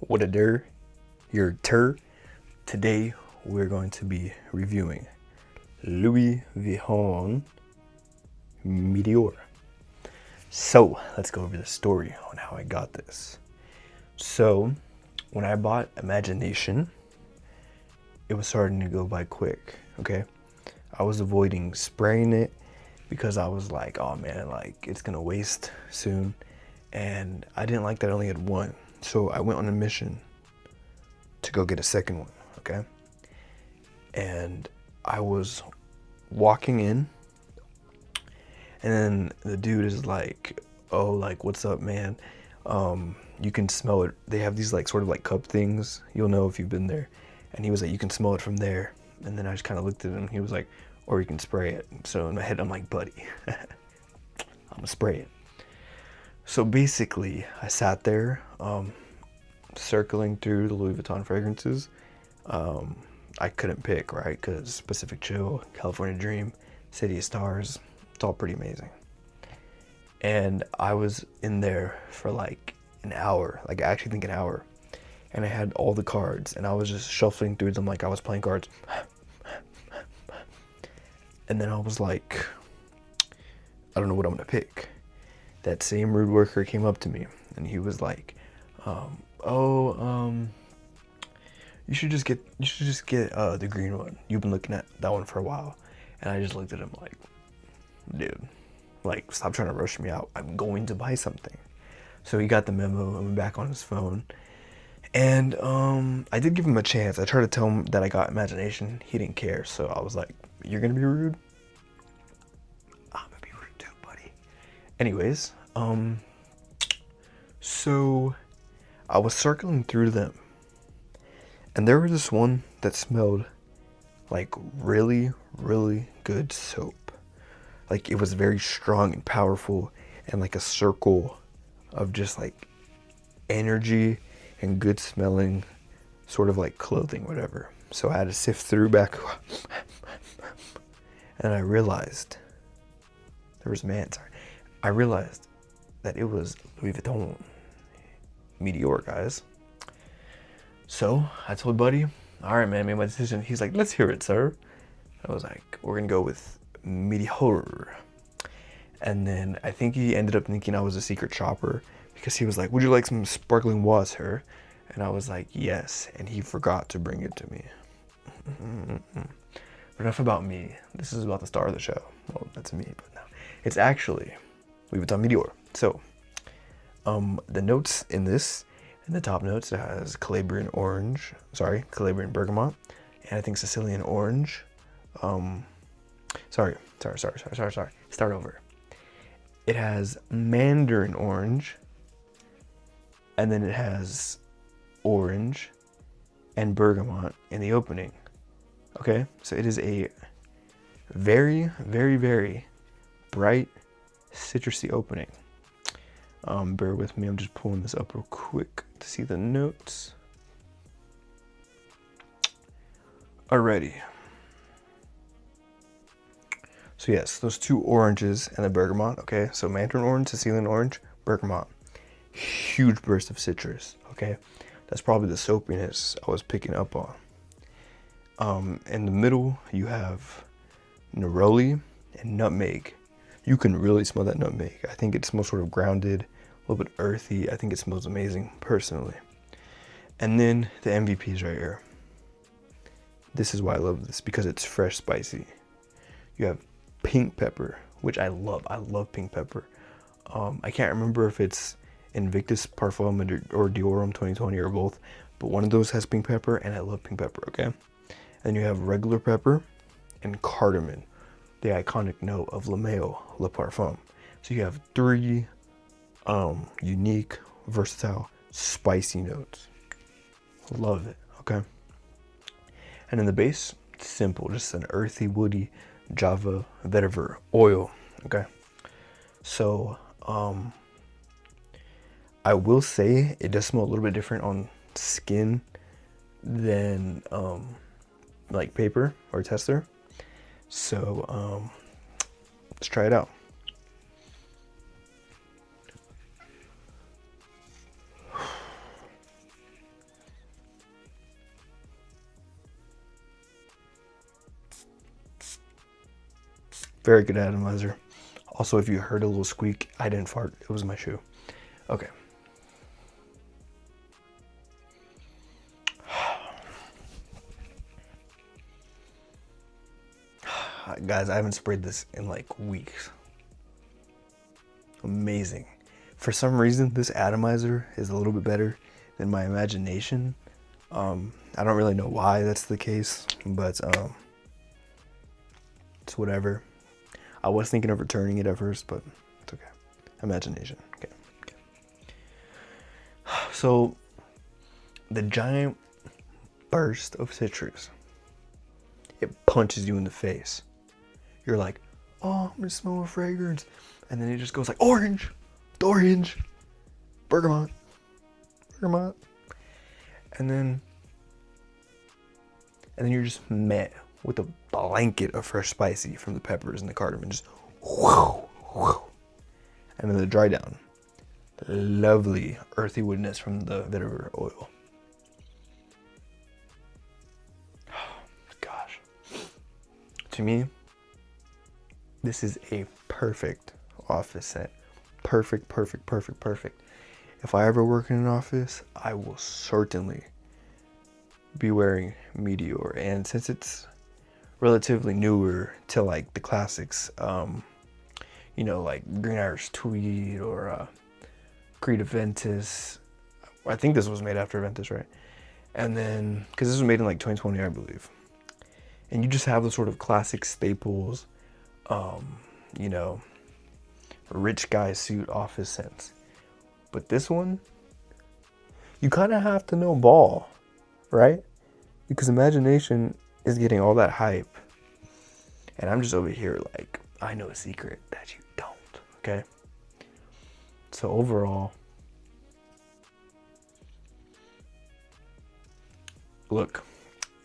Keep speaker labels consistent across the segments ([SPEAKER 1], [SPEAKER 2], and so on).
[SPEAKER 1] What a der, your tur. Today we're going to be reviewing Louis Vuitton Meteore. So let's go over the story on how I got this. So when I bought Imagination, it was starting to go by quick, okay? I was avoiding spraying it because I was like, oh man, like it's gonna waste soon. And I didn't like that I only had one. So I went on a mission to go get a second one, okay? And I was walking in, and then the dude is like, oh, like, what's up, man? You can smell it. They have these like sort of like cup things. You'll know if you've been there. And he was like, you can smell it from there. And then I just kind of looked at him. He was like, or you can spray it. So in my head, I'm like, buddy, I'm gonna spray it. So basically, I sat there, circling through the Louis Vuitton fragrances. I couldn't pick, right? Because Pacific Chill, California Dream, City of Stars, it's all pretty amazing. And I was in there for like an hour, like I actually think an hour. And I had all the cards, and I was just shuffling through them like I was playing cards. And then I was like, I don't know what I'm gonna pick. That same rude worker came up to me, and he was like, you should just get the green one. You've been looking at that one for a while. And I just looked at him like, dude, like, stop trying to rush me out. I'm going to buy something. So he got the memo and went back on his phone. And I did give him a chance. I tried to tell him that I got Imagination. He didn't care. So I was like, you're gonna be rude? I'm gonna be rude too, buddy. Anyways, so I was circling through them, and there was this one that smelled like really, really good soap. Like it was very strong and powerful, and like a circle of just like energy and good smelling sort of like clothing, whatever. So I had to sift through back, and I realized I realized that it was Louis Vuitton Meteore, guys. So I told Buddy, all right, man, I made my decision. He's like, let's hear it, sir. I was like, we're gonna go with Meteore. And then I think he ended up thinking I was a secret shopper, because he was like, would you like some sparkling water? And I was like, yes. And he forgot to bring it to me. But enough about me. This is about the star of the show. Well, that's me, but no. It's actually Louis Vuitton Meteore. So, the notes in this, in the top notes, it has Calabrian bergamot, and I think Sicilian orange. Sorry. Start over. It has Mandarin orange, and then it has orange and bergamot in the opening. Okay, so it is a very, very, very bright, citrusy opening. Bear with me, I'm just pulling this up real quick to see the notes. Alrighty. So yes, those two oranges and the bergamot, okay? So Mandarin orange, Sicilian orange, bergamot. Huge burst of citrus, okay? That's probably the soapiness I was picking up on. In the middle, you have neroli and nutmeg. You can really smell that nutmeg. I think it smells sort of grounded, a little bit earthy. I think it smells amazing, personally. And then the MVPs right here. This is why I love this, because it's fresh, spicy. You have pink pepper, which I love. I love pink pepper. I can't remember if it's Invictus Parfum or Diorum 2020 or both, but one of those has pink pepper, and I love pink pepper, okay? Then you have regular pepper and cardamom, the iconic note of Le Parfum. So you have three unique, versatile, spicy notes. Love it, okay? And in the base, simple, just an earthy, woody Java vetiver oil, okay? So, I will say it does smell a little bit different on skin than like paper or tester. So let's try it out. Very good atomizer. Also, if you heard a little squeak, I didn't fart. It was my shoe. Okay. Guys, I haven't sprayed this in like weeks. Amazing. For some reason, this atomizer is a little bit better than my imagination. I don't really know why that's the case, but it's whatever. I was thinking of returning it at first, but it's okay. Imagination. Okay. So, the giant burst of citrus, it punches you in the face. You're like, oh, I'm gonna smell a fragrance. And then it just goes like, orange, bergamot. And then you're just met with a blanket of fresh spicy from the peppers and the cardamom. Just whoo, whoo. And then the dry down. The lovely earthy woodness from the vetiver oil. Gosh. To me, this is a perfect office scent. Perfect. If I ever work in an office, I will certainly be wearing Météore. And since it's relatively newer to like the classics, you know, like Green Irish Tweed or Creed Aventus. I think this was made after Aventus, right? And then, because this was made in like 2020, I believe. And you just have the sort of classic staples, you know, rich guy suit office scents. But this one, you kind of have to know ball, right? Because imagination is getting all that hype. And I'm just over here like, I know a secret that you don't, okay? So overall, look,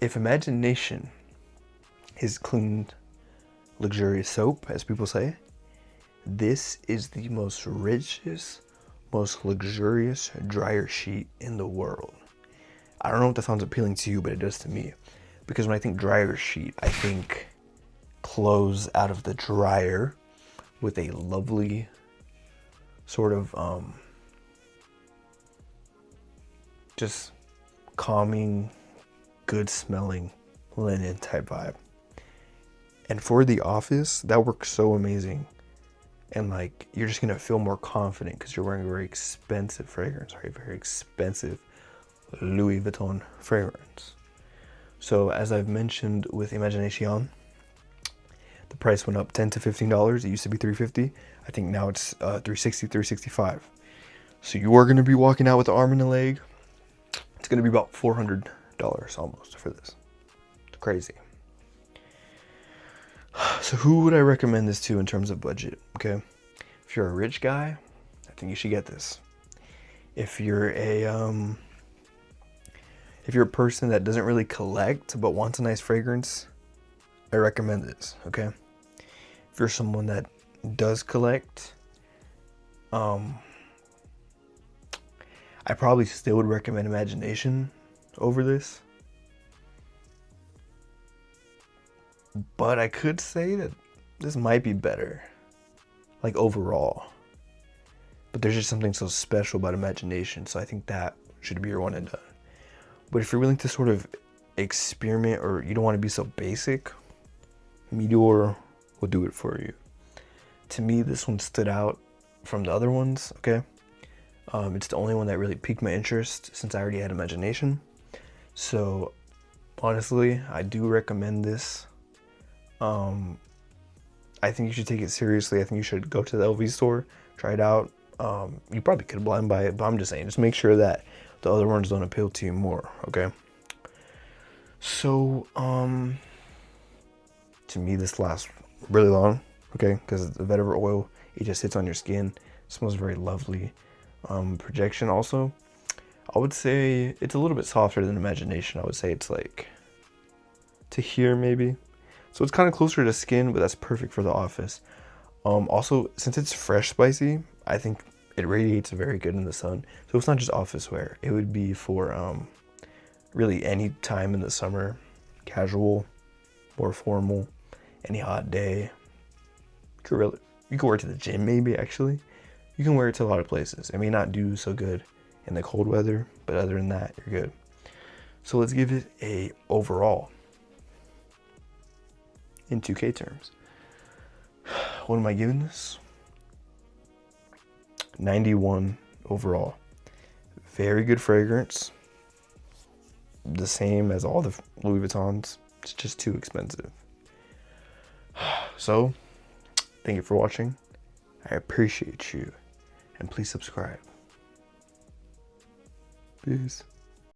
[SPEAKER 1] if imagination is clean, luxurious soap, as people say, this is the most richest, most luxurious dryer sheet in the world. I don't know if that sounds appealing to you, but it does to me. Because when I think dryer sheet, I think clothes out of the dryer with a lovely sort of just calming, good smelling linen type vibe. And for the office, that works so amazing. And like, you're just gonna feel more confident because you're wearing a very expensive fragrance, right? Very expensive Louis Vuitton fragrance. So as I've mentioned with Imagination, the price went up $10 to $15. It used to be $350. I think now it's $360, $365. So you are gonna be walking out with the arm and a leg. It's gonna be about $400 almost for this. It's crazy. So who would I recommend this to in terms of budget? Okay, if you're a rich guy, I think you should get this. If you're a person that doesn't really collect but wants a nice fragrance, I recommend this. Okay, if you're someone that does collect, I probably still would recommend Imagination over this. But I could say that this might be better, like overall. But there's just something so special about Imagination, so I think that should be your one and done. But if you're willing to sort of experiment or you don't want to be so basic, Météore will do it for you. To me, this one stood out from the other ones, okay? It's the only one that really piqued my interest since I already had Imagination. So, honestly, I do recommend this. I think you should take it seriously. I think you should go to the LV store, try it out. You probably could blind buy it, but I'm just saying, just make sure that the other ones don't appeal to you more, okay? So, to me, this lasts really long, okay? Because the vetiver oil, it just sits on your skin. It smells very lovely. Projection also, I would say it's a little bit softer than Imagination. I would say it's like to here maybe. So it's kind of closer to skin, but that's perfect for the office. Also, since it's fresh spicy, I think it radiates very good in the sun. So it's not just office wear. It would be for really any time in the summer, casual, more formal, any hot day. You can wear it to the gym maybe, actually. You can wear it to a lot of places. It may not do so good in the cold weather, but other than that, you're good. So let's give it a overall in 2K terms. What am I giving this? 91 overall. Very good fragrance. The same as all the Louis Vuittons. It's just too expensive. So, thank you for watching. I appreciate you. And please subscribe. Peace.